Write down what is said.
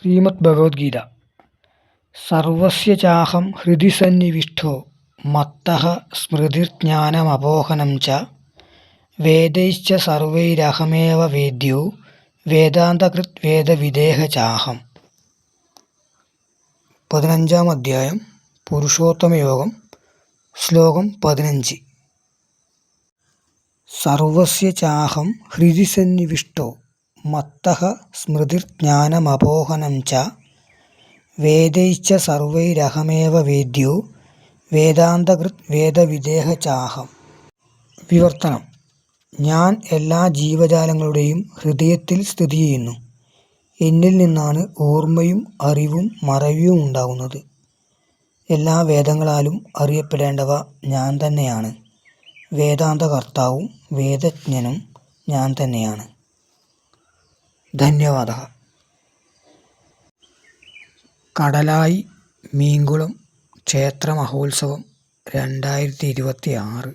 ശ്രീമദ് ഭഗവത്ഗീത. സർവസ്യ ചാഹം ഹൃദി സന്നിവിഷ്ടോ മത്തഃ സ്മൃതിർജ്ഞാനമപോഹനം ച വേദൈശ്ച സർവൈരഹമേവ വേദ്യോ വേദാന്തകൃത് വേദവിദേഹ ചാഹം. 15-ാം അധ്യായം പുരുഷോത്തമയോഗം. ശ്ലോകം 15. സർവസ്യ ചാഹം ഹൃദി സന്നിവിഷ്ടോ മത്തഃ സ്മൃതിർജ്ഞാനമപോഹനം ച വേദൈശ്ച സർവൈരഹമേവ വേദ്യോ വേദാന്തകൃത് വേദവിദേഹ ചാഹം. വിവർത്തനം: ഞാൻ എല്ലാ ജീവജാലങ്ങളുടെയും ഹൃദയത്തിൽ സ്ഥിതി ചെയ്യുന്നു. എന്നിൽ നിന്നാണ് ഓർമ്മയും അറിവും മറവിയും ഉണ്ടാകുന്നത്. എല്ലാ വേദങ്ങളാലും അറിയപ്പെടേണ്ടവ ഞാൻ തന്നെയാണ്. വേദാന്തകർത്താവും വേദജ്ഞനും ഞാൻ തന്നെയാണ്. ധന്യവാദ. കടലായി മീൻകുളം ക്ഷേത്ര മഹോത്സവം 2026.